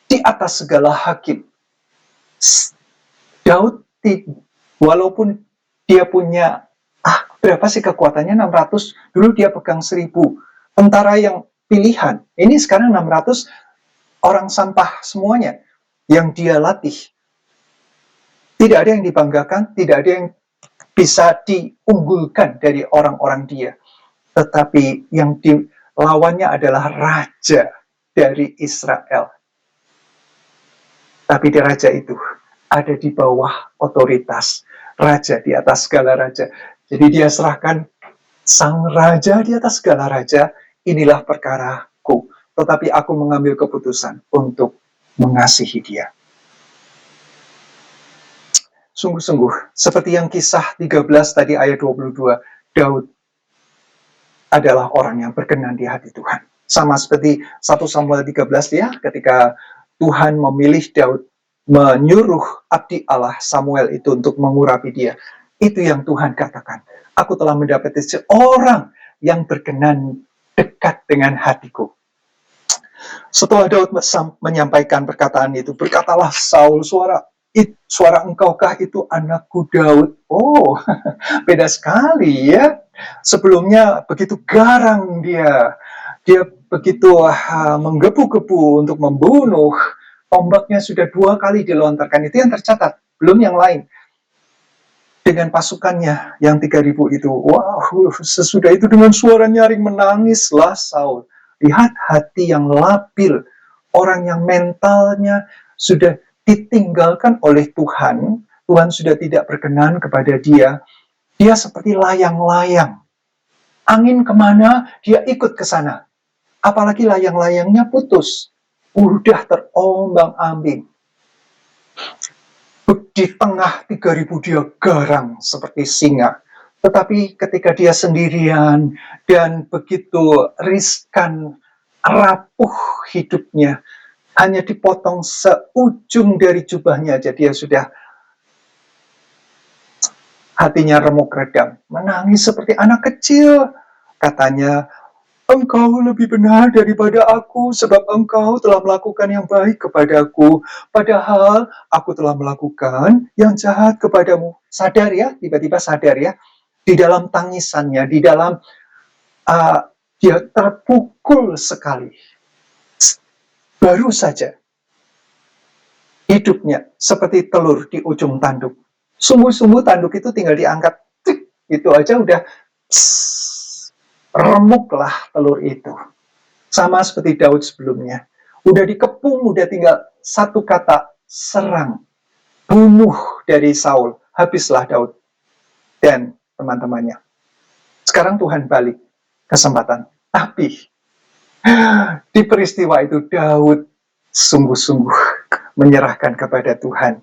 [SPEAKER 1] di atas segala hakim. Daud, walaupun dia punya berapa sih kekuatannya, 600, dulu dia pegang 1000 tentara yang pilihan, ini sekarang 600 orang sampah semuanya yang dia latih. Tidak ada yang dibanggakan, tidak ada yang bisa diunggulkan dari orang-orang dia. Tetapi yang dilawannya adalah raja dari Israel. Tapi di raja itu ada di bawah otoritas raja di atas segala raja. Jadi dia serahkan sang raja di atas segala raja, inilah perkaraku. Tetapi aku mengambil keputusan untuk mengasihi dia. Sungguh-sungguh, seperti yang kisah 13 tadi ayat 22, Daud adalah orang yang berkenan di hati Tuhan. Sama seperti 1 Samuel 13 ya, ketika Tuhan memilih Daud, menyuruh abdi Allah Samuel itu untuk mengurapi dia. Itu yang Tuhan katakan. Aku telah mendapati seorang yang berkenan dekat dengan hatiku. Setelah Daud menyampaikan perkataan itu, berkatalah Saul, suara engkaukah itu anakku Daud? Oh, beda sekali ya. Sebelumnya begitu garang dia begitu menggebu-gebu untuk membunuh. Tombaknya sudah 2 kali dilontarkan, itu yang tercatat, belum yang lain. Dengan pasukannya yang 3000 itu, sesudah itu dengan suara nyaring menangislah Saul. Lihat hati yang labil, orang yang mentalnya sudah ditinggalkan oleh Tuhan, Tuhan sudah tidak berkenan kepada dia. Dia seperti layang-layang. Angin kemana, dia ikut ke sana. Apalagi layang-layangnya putus. Udah terombang-ambing. Di tengah 3000 dia garang seperti singa. Tetapi ketika dia sendirian dan begitu riskan, rapuh hidupnya, hanya dipotong seujung dari jubahnya aja, dia sudah hatinya remuk redam, menangis seperti anak kecil. Katanya, engkau lebih benar daripada aku, sebab engkau telah melakukan yang baik kepadaku, padahal aku telah melakukan yang jahat kepadamu. Sadar ya, tiba-tiba sadar ya, di dalam tangisannya, di dalam dia terpukul sekali. Baru saja hidupnya seperti telur di ujung tanduk. Sungguh-sungguh tanduk itu tinggal diangkat, itu aja udah remuklah telur itu. Sama seperti Daud sebelumnya. Udah dikepung, udah tinggal satu kata, serang, bunuh dari Saul. Habislah Daud dan teman-temannya. Sekarang Tuhan balik kesempatan. Tapi di peristiwa itu Daud sungguh-sungguh menyerahkan kepada Tuhan.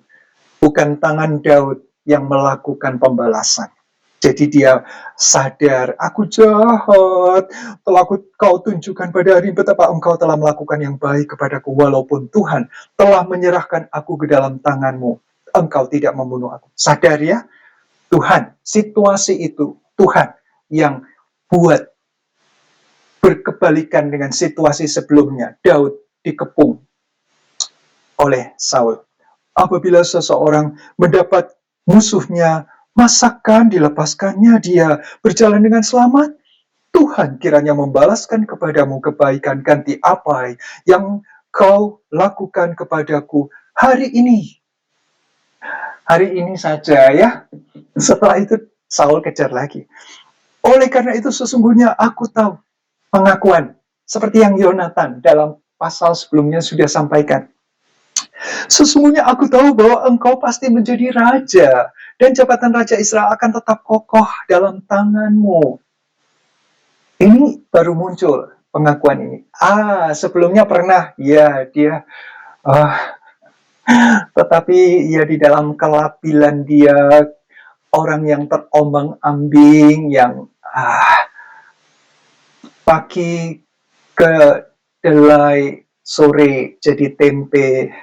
[SPEAKER 1] Bukan tangan Daud yang melakukan pembalasan. Jadi dia sadar, aku jahat, telah kau tunjukkan pada hari betapa engkau telah melakukan yang baik kepadaku, walaupun Tuhan telah menyerahkan aku ke dalam tanganmu, engkau tidak membunuh aku. Sadar ya, Tuhan, situasi itu Tuhan yang buat berkebalikan dengan situasi sebelumnya. Daud dikepung oleh Saul. Apabila seseorang mendapat musuhnya masakan, dilepaskannya, dia berjalan dengan selamat, Tuhan kiranya membalaskan kepadamu kebaikan ganti apa yang kau lakukan kepadaku hari ini. Hari ini saja ya. Setelah itu Saul kejar lagi. Oleh karena itu sesungguhnya aku tahu pengakuan seperti yang Yonatan dalam pasal sebelumnya sudah sampaikan. Sesungguhnya aku tahu bahwa engkau pasti menjadi raja, dan jabatan Raja Israel akan tetap kokoh dalam tanganmu. Ini baru muncul pengakuan ini. Sebelumnya pernah, ya dia, tetapi ya di dalam kelabilan dia, orang yang terombang-ambing, yang pagi kedelai, sore jadi tempe.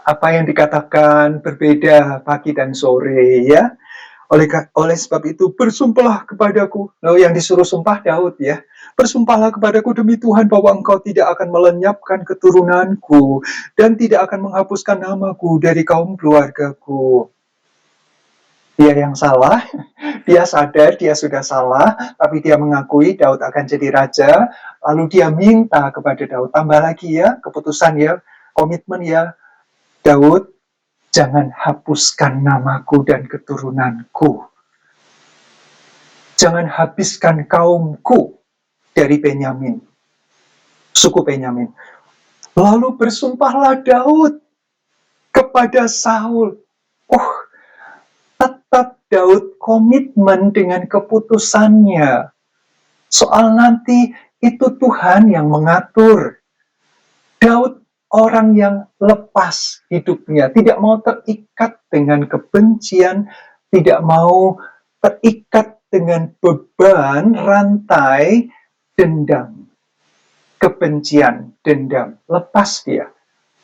[SPEAKER 1] Apa yang dikatakan berbeda pagi dan sore ya. Oleh sebab itu, bersumpahlah kepadaku. Yang disuruh sumpah Daud ya. Bersumpahlah kepadaku demi Tuhan bahwa engkau tidak akan melenyapkan keturunanku dan tidak akan menghapuskan namaku dari kaum keluargaku. Dia yang salah, dia sadar dia sudah salah, tapi dia mengakui Daud akan jadi raja, lalu dia minta kepada Daud, tambah lagi ya, keputusan ya, komitmen ya, Daud, jangan hapuskan namaku dan keturunanku. Jangan habiskan kaumku dari Benyamin, suku Benyamin. Lalu bersumpahlah Daud kepada Saul. Tetap Daud komitmen dengan keputusannya. Soal nanti itu Tuhan yang mengatur. Daud orang yang lepas hidupnya, tidak mau terikat dengan kebencian, tidak mau terikat dengan beban rantai dendam, kebencian, dendam. Lepas dia.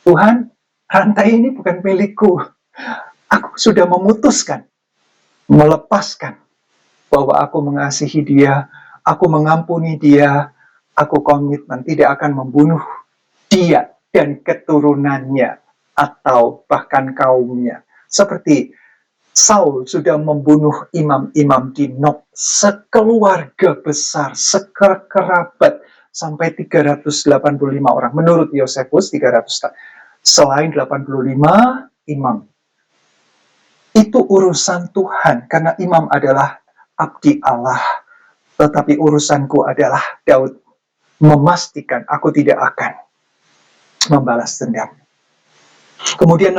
[SPEAKER 1] Tuhan, rantai ini bukan milikku. Aku sudah memutuskan, melepaskan bahwa aku mengasihi dia, aku mengampuni dia, aku komitmen tidak akan membunuh dia dan keturunannya atau bahkan kaumnya. Seperti Saul sudah membunuh imam-imam di Nob, sekeluarga besar, sekerabat, sampai 385 orang. Menurut Yosefus, 300. Selain 85 imam. Itu urusan Tuhan, karena imam adalah abdi Allah. Tetapi urusanku adalah Daud memastikan aku tidak akan membalas dendam. Kemudian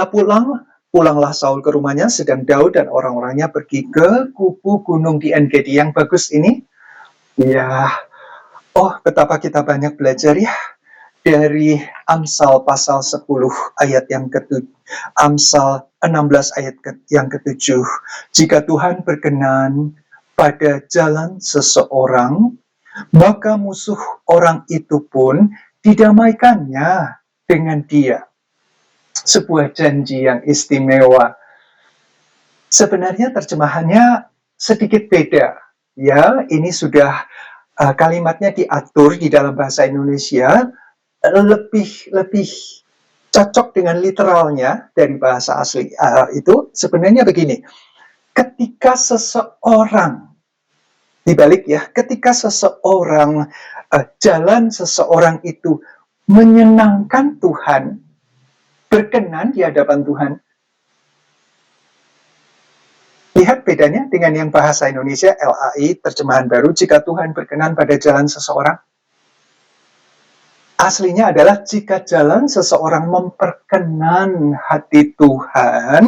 [SPEAKER 1] pulanglah Saul ke rumahnya, sedang Daud dan orang-orangnya pergi ke kubu gunung di En-Gedi. Yang bagus ini, ya, betapa kita banyak belajar ya, dari Amsal pasal 10 ayat yang ke-7, Amsal 16 ayat yang ke-7. Jika Tuhan berkenan pada jalan seseorang, maka musuh orang itu pun didamaikannya dengan dia. Sebuah janji yang istimewa. Sebenarnya terjemahannya sedikit beda. Ya, ini sudah kalimatnya diatur di dalam bahasa Indonesia lebih cocok dengan literalnya dari bahasa asli. Itu sebenarnya begini. Ketika seseorang dibalik ya, ketika seseorang jalan seseorang itu menyenangkan Tuhan, berkenan di hadapan Tuhan. Lihat bedanya dengan yang bahasa Indonesia LAI terjemahan baru, jika Tuhan berkenan pada jalan seseorang. Aslinya adalah jika jalan seseorang memperkenan hati Tuhan,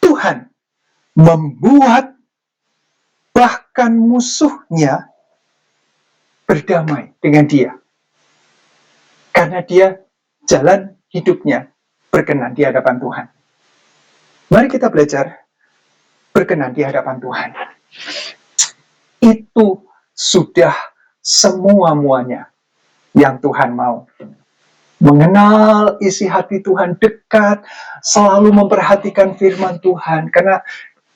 [SPEAKER 1] Tuhan membuat bahkan musuhnya berdamai dengan dia. Karena dia jalan hidupnya berkenan di hadapan Tuhan. Mari kita belajar berkenan di hadapan Tuhan. Itu sudah semua-muanya yang Tuhan mau. Mengenal isi hati Tuhan dekat, selalu memperhatikan firman Tuhan, karena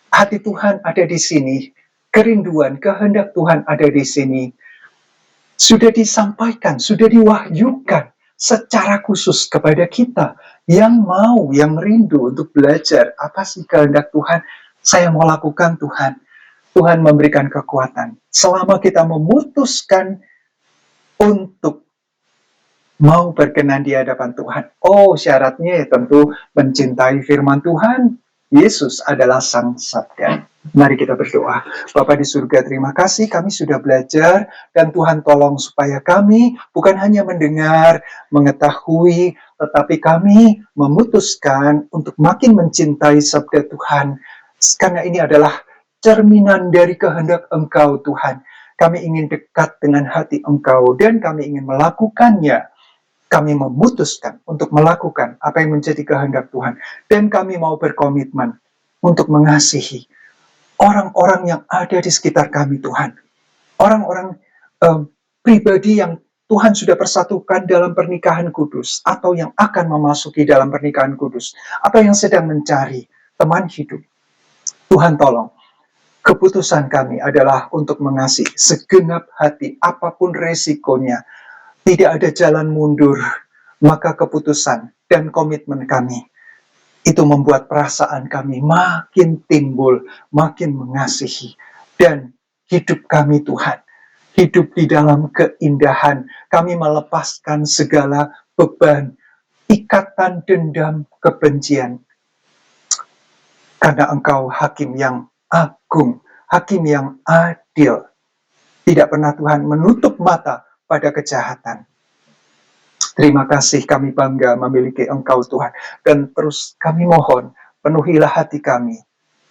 [SPEAKER 1] hati Tuhan ada di sini, kerinduan, kehendak Tuhan ada di sini. Sudah disampaikan, sudah diwahyukan secara khusus kepada kita yang mau, yang rindu untuk belajar apa sih kehendak Tuhan. Saya mau lakukan Tuhan. Tuhan memberikan kekuatan. Selama kita memutuskan untuk mau berkenan di hadapan Tuhan. Syaratnya ya tentu mencintai firman Tuhan. Yesus adalah Sang Sabda. Mari kita berdoa. Bapa di surga, terima kasih kami sudah belajar, dan Tuhan tolong supaya kami bukan hanya mendengar, mengetahui, tetapi kami memutuskan untuk makin mencintai sabda Tuhan. Karena ini adalah cerminan dari kehendak Engkau, Tuhan. Kami ingin dekat dengan hati Engkau dan kami ingin melakukannya. Kami memutuskan untuk melakukan apa yang menjadi kehendak Tuhan. Dan kami mau berkomitmen untuk mengasihi orang-orang yang ada di sekitar kami, Tuhan. Orang-orang pribadi yang Tuhan sudah persatukan dalam pernikahan kudus, atau yang akan memasuki dalam pernikahan kudus, atau yang sedang mencari teman hidup. Tuhan tolong, keputusan kami adalah untuk mengasihi segenap hati, apapun resikonya. Tidak ada jalan mundur, maka keputusan dan komitmen kami itu membuat perasaan kami makin timbul, makin mengasihi. Dan hidup kami Tuhan, hidup di dalam keindahan. Kami melepaskan segala beban, ikatan dendam, kebencian. Karena Engkau hakim yang agung, hakim yang adil. Tidak pernah Tuhan menutup mata pada kejahatan. Terima kasih, kami bangga memiliki Engkau Tuhan. Dan terus kami mohon, penuhilah hati kami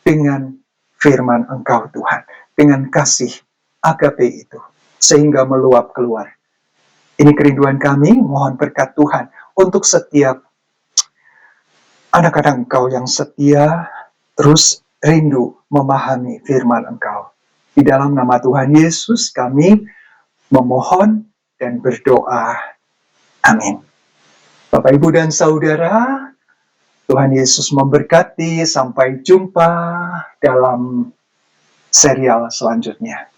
[SPEAKER 1] dengan firman Engkau Tuhan. Dengan kasih agape itu. Sehingga meluap keluar. Ini kerinduan kami, mohon berkat Tuhan. Untuk setiap anak-anak Engkau yang setia, terus rindu memahami firman Engkau. Di dalam nama Tuhan Yesus kami memohon dan berdoa. Amin. Bapak, Ibu, dan Saudara, Tuhan Yesus memberkati. Sampai jumpa dalam serial selanjutnya.